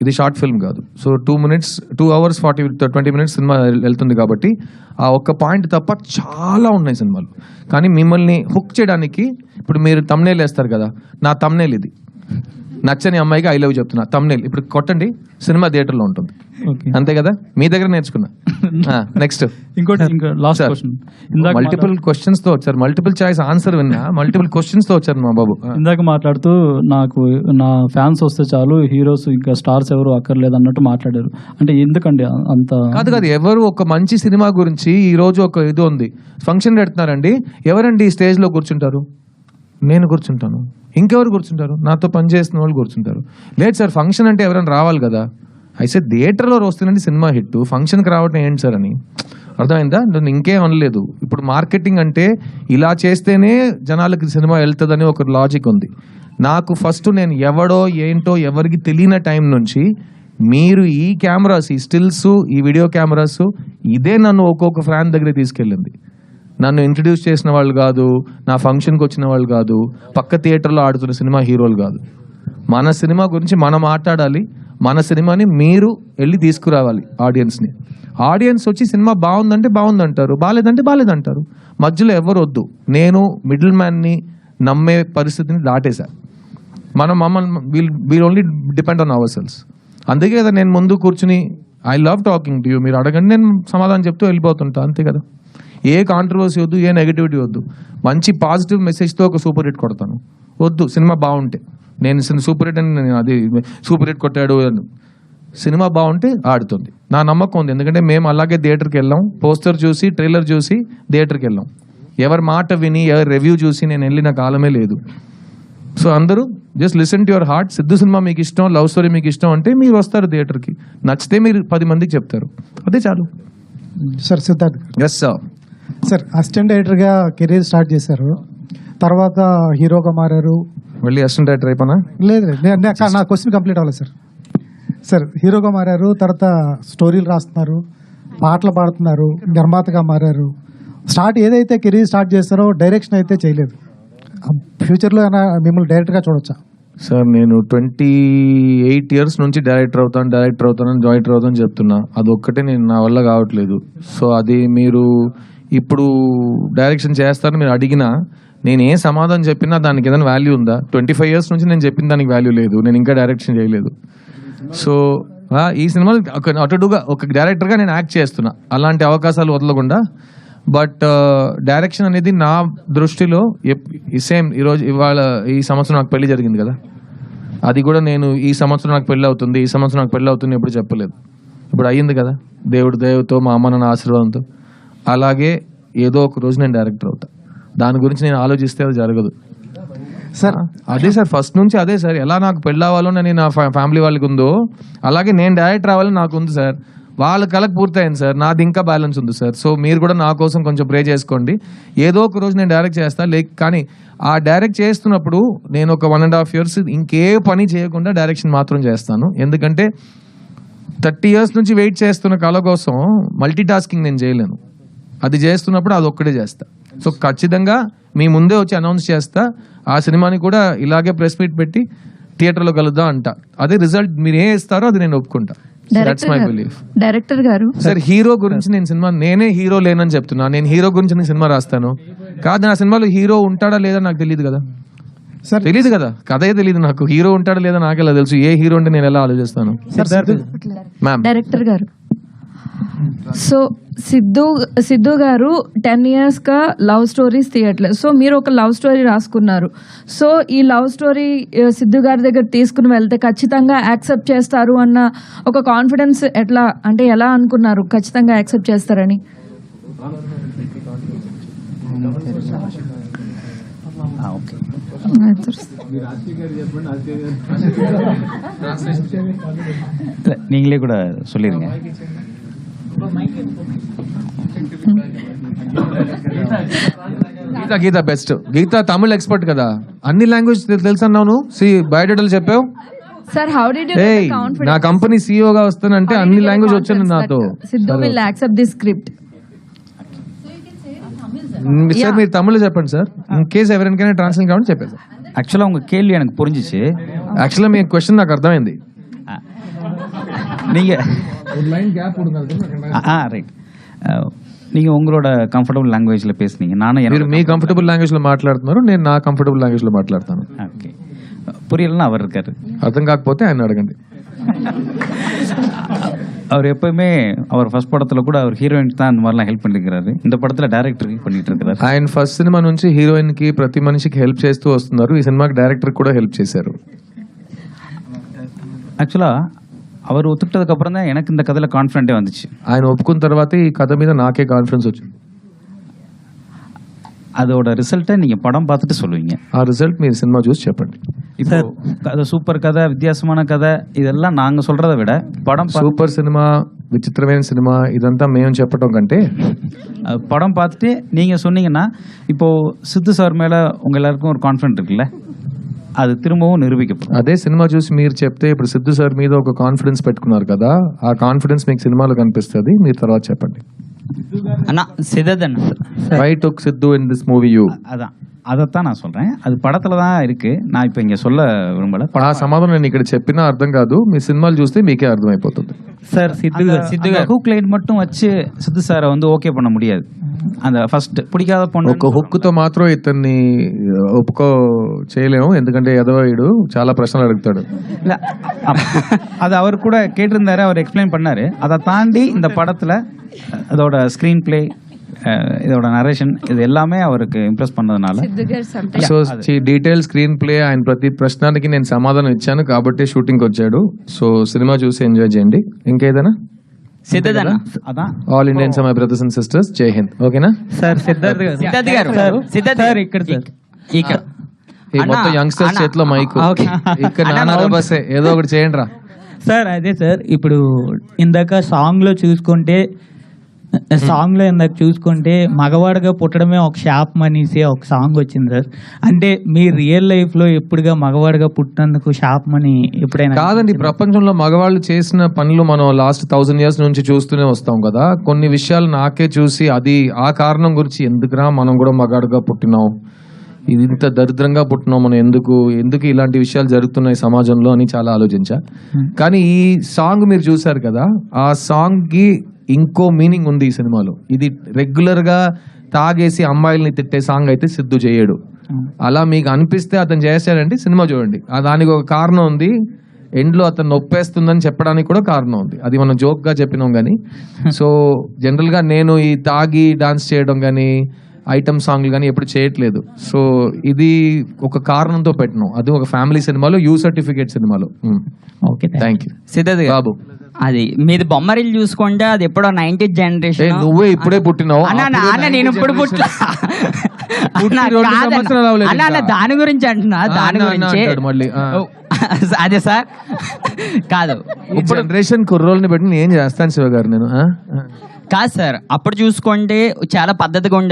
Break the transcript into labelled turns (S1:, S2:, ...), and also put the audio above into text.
S1: ఇది short film కాదు. So 2 hours 20 minutes cinema వెళ్తుంది కాబట్టి ఆ ఒక్క పాయింట్ తప్ప చాలా ఉన్నాయి సినిమాలు. కానీ మిమ్మల్ని హుక్ చేయడానికి ఇప్పుడు మీరు తమ్నేల్ వేస్తారు కదా, నా తమ్నేల్ ఇది. నచ్చని అమ్మాయికి ఐ లవ్ చెప్తున్నా తమ్నేల్ ఇప్పుడు కొట్టండి, సినిమా థియేటర్లో ఉంటుంది. అంతే కదా, మీ దగ్గర నేర్చుకున్నా. నెక్స్ట్
S2: ఇంకోటి లాస్ట్ క్వశ్చన్.
S1: మల్టిపుల్ క్వశ్చన్స్ తో వచ్చారు, మల్టిపుల్ చాయిస్ ఆన్సర్ విన్నా, మల్టిపుల్ క్వశ్చన్స్ తో వచ్చారు మా బాబు.
S2: ఇందాక మాట్లాడుతూ నాకు నా ఫ్యాన్స్ వస్తే చాలు, హీరోస్ ఇంకా స్టార్స్ ఎవరు అక్కర్లేదు అన్నట్టు మాట్లాడారు. అంటే ఎందుకండి అంత?
S1: కాదు ఎవరు ఒక మంచి సినిమా గురించి ఈ రోజు ఒక ఇది ఉంది, ఫంక్షన్ పెడుతున్నారండి, ఎవరండి స్టేజ్ లో కూర్చుంటారు? నేను కూర్చుంటాను, ఇంకెవరు కూర్చుంటారు? నాతో పనిచేసిన వాళ్ళు కూర్చుంటారు. లేదు సార్ ఫంక్షన్ అంటే ఎవరైనా రావాలి కదా. అయితే థియేటర్లో వస్తుందండి సినిమా హిట్, ఫంక్షన్కి రావటం ఏంటి సార్ అని. అర్థమైందా? నేను ఇంకేం అనలేదు. ఇప్పుడు మార్కెటింగ్ అంటే ఇలా చేస్తేనే జనాలకి సినిమా వెళ్తుందని ఒక లాజిక్ ఉంది. నాకు ఫస్ట్ నేను ఎవడో ఏంటో ఎవరికి తెలియని టైం నుంచి మీరు ఈ కెమెరాస్, ఈ స్టిల్స్, ఈ వీడియో కెమెరాస్, ఇదే నన్ను ఒక్కొక్క ఫ్యాన్ దగ్గర తీసుకెళ్ళింది. నన్ను ఇంట్రడ్యూస్ చేసిన వాళ్ళు కాదు, నా ఫంక్షన్కి వచ్చిన వాళ్ళు కాదు, పక్క థియేటర్లో ఆడుతున్న సినిమా హీరోలు కాదు. మన సినిమా గురించి మనం మాట్లాడాలి, మన సినిమాని మీరు వెళ్ళి తీసుకురావాలి ఆడియన్స్ని. ఆడియన్స్ వచ్చి సినిమా బాగుందంటే బాగుందంటారు, బాగాలేదంటే బాగాలేదంటారు. మధ్యలో ఎవరు వద్దు. నేను మిడిల్ మ్యాన్ని నమ్మే పరిస్థితిని దాటేశా. మమ్మల్ని wheel only depend on hour cells. అందుకే కదా నేను ముందు కూర్చుని I love talking to you, మీరు అడగండి నేను సమాధానం చెప్తూ వెళ్ళిపోతుంటా. అంతే కదా, ఏ కాంట్రవర్సీ వద్దు, ఏ నెగిటివిటీ వద్దు. మంచి పాజిటివ్ మెసేజ్తో ఒక సూపర్ హిట్ కొడతాను. వద్దు సినిమా బాగుంటే, నేను సూపర్ హిట్ అని నేను అది సూపర్ హిట్ కొట్టాడు, సినిమా బాగుంటే ఆడుతుంది. నా నమ్మకం ఉంది, ఎందుకంటే మేము అలాగే థియేటర్కి వెళ్ళాం, పోస్టర్ చూసి ట్రైలర్ చూసి థియేటర్కి వెళ్ళాం. ఎవరి మాట విని ఎవరి రివ్యూ చూసి నేను వెళ్ళిన కాలమే లేదు. సో అందరూ just listen to your heart. Siddhu cinema మీకు ఇష్టం, లవ్ స్టోరీ మీకు ఇష్టం అంటే మీరు వస్తారు థియేటర్కి, నచ్చితే మీరు 10 మందికి చెప్తారు, అదే చాలు.
S3: Sir Siddharth
S1: yes sir.
S3: Sir assistant డైరెక్టర్గా కెరీర్ స్టార్ట్ చేశారు, తర్వాత హీరోగా మారారు.
S1: మళ్ళీ అసిస్టెంట్ డైరెక్టర్ అయిపోయినా?
S3: లేదు నా క్వశ్చన్ కంప్లీట్ అవ్వలేదు సార్. సార్ హీరోగా మారారు, తర్వాత స్టోరీలు రాస్తున్నారు, పాటలు పాడుతున్నారు, నిర్మాతగా మారారు. ఏదైతే కెరీర్ స్టార్ట్ చేస్తారో డైరెక్షన్ అయితే చేయలేదు. ఫ్యూచర్లో మిమ్మల్ని డైరెక్టర్గా చూడొచ్చా?
S1: సార్ నేను 28 years నుంచి డైరెక్టర్ అవుతాను జాయింటర్ అవుతాను చెప్తున్నా. అదొక్కటే నేను నా వల్ల కావట్లేదు. సో అది మీరు ఇప్పుడు డైరెక్షన్ చేస్తారని మీరు అడిగినా నేను ఏ సమాధానం చెప్పినా దానికి ఏదైనా వాల్యూ ఉందా? 25 years నుంచి నేను చెప్పిన దానికి వాల్యూ లేదు, నేను ఇంకా డైరెక్షన్ చేయలేదు. సో ఈ సినిమాలో అటుగా ఒక డైరెక్టర్గా నేను యాక్ట్ చేస్తున్నా, అలాంటి అవకాశాలు వదలకుండా. బట్ డైరెక్షన్ అనేది నా దృష్టిలో సేమ్ ఇవాళ ఈ సంవత్సరం నాకు పెళ్లి జరిగింది కదా, అది కూడా నేను ఈ సంవత్సరం నాకు పెళ్ళి అవుతుంది, ఈ సంవత్సరం నాకు పెళ్ళి అవుతుంది ఎప్పుడు చెప్పలేదు. ఇప్పుడు అయ్యింది కదా దేవుడి దయతో, మా అమ్మ నాన్న ఆశీర్వాదంతో. అలాగే ఏదో ఒక రోజు నేను డైరెక్టర్ అవుతా. దాని గురించి నేను ఆలోచిస్తే అది జరగదు
S3: సార్.
S1: అదే సార్ ఫస్ట్ నుంచి అదే సార్. ఎలా నాకు పెళ్ళి అవ్వాలని నా ఫ్యామిలీ వాళ్ళకి ఉందో అలాగే నేను డైరెక్టర్ అవ్వాలని నాకు ఉంది సార్. వాళ్ళ కళకు పూర్తయింది సార్, నాది ఇంకా బ్యాలెన్స్ ఉంది సార్. సో మీరు కూడా నా కోసం కొంచెం ప్రే చేసుకోండి. ఏదో ఒక రోజు నేను డైరెక్ట్ చేస్తాను. కానీ ఆ డైరెక్ట్ చేస్తున్నప్పుడు నేను ఒక 1.5 years ఇంకే పని చేయకుండా డైరెక్షన్ మాత్రం చేస్తాను. ఎందుకంటే 30 years నుంచి వెయిట్ చేస్తున్న కళ కోసం మల్టీ టాస్కింగ్ నేను చేయలేను. అది చేస్తున్నప్పుడు అది ఒక్కడే చేస్తా. సో ఖచ్చితంగా మీ ముందే వచ్చి అనౌన్స్ చేస్తా. ఆ సినిమాని కూడా ఇలాగే ప్రెస్ మీట్ పెట్టి థియేటర్లో కలుద్దాం అంట. అదే రిజల్ట్ మీరు ఏ ఇస్తారో అది నేను ఒప్పుకుంటా.
S4: డైరెక్టర్ గారు
S1: సార్ హీరో గురించి నేనే హీరో లేనని చెప్తున్నా. నేను హీరో గురించి నేను సినిమా రాస్తాను కాదు, నా సినిమాలో హీరో ఉంటాడా లేదా నాకు తెలియదు కదా. తెలీదు కదా, కథే తెలియదు నాకు. హీరో ఉంటాడా లేదా నాకెలా తెలుసు? ఏ హీరో అంటే నేను ఎలా ఆలోచిస్తాను?
S4: డైరెక్టర్ గారు, సో సిద్ధు గారు 10 years గా లవ్ స్టోరీస్ తీయట్లేదు. సో మీరు ఒక లవ్ స్టోరీ రాసుకున్నారు. సో ఈ లవ్ స్టోరీ సిద్ధు గారి దగ్గర తీసుకుని వెళ్తే ఖచ్చితంగా యాక్సెప్ట్ చేస్తారు అన్న ఒక కాన్ఫిడెన్స్ ఎలా అనుకున్నారు ఖచ్చితంగా యాక్సెప్ట్ చేస్తారని?
S5: நீங்களே கூட சொல்லிருங்க.
S1: గీత బెస్ట్. గీత తమిళ ఎక్స్పర్ట్ కదా, అన్ని లాంగ్వేజ్ తెలుసు అన్నావు. బయోడేటాలు చెప్పావు
S4: sir. How did you
S1: get confidence? నా కంపెనీ CEO గా వస్తానంటే అన్ని లాంగ్వేజ్ వచ్చాను నాతో.
S4: Siddhu will accept this script.
S1: Sir మీరు తమిళ చెప్పండి సార్, ఇన్ కేస్ ఎవరికైనా ట్రాన్స్లేట్ కావాలని చెప్పేది.
S5: యాక్చువల్గా உங்க கேள்வி எனக்கு புரிஞ்சிச்சு.
S1: యాక్చువల్గా మీ క్వశ్చన్ నాకు అర్థమైంది.
S5: நீங்கள் ரைட் நீங்கள் உங்களோட கம்ஃபர்டபுள் லாங்குவேஜில் பேசுனீங்க, நானும்
S1: మీరు
S5: என்னோட
S1: మీ కంఫర్టబుల్ లాంగ్వేజ్ లో మాట్లాడుతున్నారు, నేను నా కంఫర్టబుల్ లాంగ్వేజ్ లో మాట్లాడతాను.
S5: ஓகே புரியலன்னா அவர் இருக்காரு.
S1: అర్థం కాకపోతే ఆయన అడగండి.
S5: அவர் எப்பவுமே அவர் ஃபர்ஸ்ட் படத்தில் கூட அவர் ஹீரோயின்ஸ் தான் அந்த மாதிரிலாம் ஹெல்ப் பண்ணிருக்கிறாரு. இந்த படத்தில் டேரக்டருக்கு பண்ணிட்டு இருக்கிறாரு.
S1: ఆయన ఫస్ట్ సినిమా నుంచి హీరోయిన్ కి ప్రతి మనిషికి హెల్ప్ చేస్తూ వస్తున్నారు. ఈ సినిమాకి డైరెక్టర్ కూడా హెల్ప్ చేశారు.
S5: ஆக்சுவலாக அவர் ஒத்துக்கிட்டதுக்கு அப்புறம் தான் எனக்கு இந்த கதையில் கான்ஃபிடென்ட்டே வந்துச்சு.
S1: ఆయన ఒప్పుకున్న తర్వాత ఈ కథ మీద నాకే కాన్ఫిడెన్స్ వచ్చింది.
S5: அதோட ரிசல்ட்டை நீங்கள் படம் பார்த்துட்டு சொல்லுவீங்க.
S1: ఆ రిజల్ట్ మీరు సినిమా చూసి చెప్పండి.
S5: இப்போ கதை சூப்பர் கதை, வித்தியாசமான கதை, இதெல்லாம் நாங்கள் சொல்கிறத விட படம்
S1: సూపర్ సినిమా, విచిత్రమైన సినిమా ఇదంతా మేము చెప్పడం కంటే
S5: படம் பார்த்துட்டு நீங்கள் சொன்னீங்கன்னா இப்போது சித்து சார் மேலே உங்கள் எல்லாருக்கும் ஒரு கான்ஃபிடென்ட் இருக்குல்ல, అది తిరుమவும் నిరూపించబடும்.
S1: అదే సినిమా చూసి మీరు చెప్తే ఇప్పుడు సిద్ధు సార్ మీద ఒక కాన్ఫిడెన్స్ పెట్టుకున్నారు కదా, ఆ కాన్ఫిడెన్స్ మీకు సినిమాలో కనిపిస్తుంది. మీరు తర్వాత చెప్పండి.
S6: அண்ணா சிததன்
S1: why took Siddhu in this movie you?
S5: அதான் அதைத்தான் நான் சொல்கிறேன். அது படத்தில் தான் இருக்குது, நான் இப்போ இங்கே சொல்ல விரும்பலை.
S1: ఆ సమాధానం నేను ఇక్కడ చెప్పినా అర్థం కాదు, మీ సినిమాలు చూస్తే మీకే అర్థమైపోతుంది.
S6: சார் சித்து
S5: ஹூக் லைன் மட்டும் வச்சு சித்து சாரை வந்து ஓகே பண்ண முடியாது. அந்த ఫస్ట్ பிடிக்காத பொண்ணு
S1: ఒక హుక్కుతో మాత్రం ఇతన్ని ఒప్పుకో చేయలేము, ఎందుకంటే ఎదవాయుడు చాలా ప్రశ్నలు అడుగుతాడు.
S5: இல்ல அது அவர் கூட கேட்டிருந்தாரு, அவர் எக்ஸ்பிளைன் பண்ணாரு. அதை தாண்டி இந்த படத்துல அதோட ஸ்கிரீன் பிளே, இதோட நரேஷன், இது எல்லாமே அவருக்கு ఇంప్రెస్ பண்ணதுனால
S4: సిద్ధు గారు sometimes
S1: so detail screen play, ఆయన ప్రతి ప్రశ్నకి నేను సమాధానం ఇచ్చాను కాబట్టి షూటింగ్ వచ్చాడు. సో సినిమా చూసి ఎంజాయ్ చేయండి. ఇంకేదైనా?
S6: సిద్ధదన్న
S5: அதான்
S1: all Indians my brothers and sisters, జై హింద్. ఓకేనా?
S6: సార్ సిద్ధార్థ్ గారు సిద్ధార్థ్ గారు ఇక్కడ
S1: ఈ మొత్తం యంగ్స్టర్స్ చేతిలో మైక్, ఇక్కడ నానా బస్సే, ఏదో ఒకటి చేయండి రా.
S7: సార్ అదే సార్, ఇప్పుడు ఇందాక సాంగ్లో చూసుకుంటే మగవాడిగా పుట్టడమే ఒక శాపం అనేసి ఒక సాంగ్ వచ్చింది సార్. అంటే మీ రియల్ లైఫ్లో ఎప్పుడుగా మగవాడిగా పుట్టినందుకు శాపం అని ఎప్పుడైనా?
S1: కాదండి, ప్రపంచంలో మగవాళ్ళు చేసిన పనులు మనం లాస్ట్ 1000 years నుంచి చూస్తూనే వస్తాం కదా. కొన్ని విషయాలు నాకే చూసి అది ఆ కారణం గురించి ఎందుకురా మనం కూడా మగాడుగా పుట్టినాం, ఇది ఇంత దరిద్రంగా పుట్టినాం మనం, ఎందుకు ఇలాంటి విషయాలు జరుగుతున్నాయి సమాజంలో అని చాలా ఆలోచించా. కానీ ఈ సాంగ్ మీరు చూసారు కదా, ఆ సాంగ్ కి ఇంకో మీనింగ్ ఉంది ఈ సినిమాలో. ఇది రెగ్యులర్ గా తాగేసి అమ్మాయిల్ని తిట్టే సాంగ్ అయితే సిద్ధు చేయడు. అలా మీకు అనిపిస్తే అతను చేశాడంటే సినిమా చూడండి, దానికి ఒక కారణం ఉంది. ఎండ్లో అతను నొప్పేస్తుందని చెప్పడానికి కూడా కారణం ఉంది. అది మనం జోక్ గా చెప్పినాం కానీ. సో జనరల్ గా నేను ఈ తాగి డాన్స్ చేయడం కానీ, ఐటమ్ సాంగ్లు కానీ ఎప్పుడు చేయట్లేదు. సో ఇది ఒక కారణంతో పెట్టినాం. అది ఒక ఫ్యామిలీ సినిమాలో, యూ సర్టిఫికేట్ సినిమాలో.
S7: ఓకే,
S1: థ్యాంక్ యూ
S6: సిద్ధార్థ్ గారు.
S1: బాబు,
S6: అది మీది బొమ్మరిల్లు చూసుకుంటే అది ఎప్పుడో 90th జనరేషన్.
S1: నువ్వే ఇప్పుడే పుట్టినావు.
S6: నేను ఇప్పుడు పుట్టిన దాని గురించి అంటున్నా, దాని గురించి
S1: మళ్ళీ
S6: అదే సార్ కాదు,
S1: ఇప్పుడు జనరేషన్ కుర్రోల్ని పెట్టి నేను ఏం చేస్తాను శివ గారు నేను.
S6: కాదు సార్, అప్పుడు చూసుకుంటే చాలా పద్ధతిగా ఉండే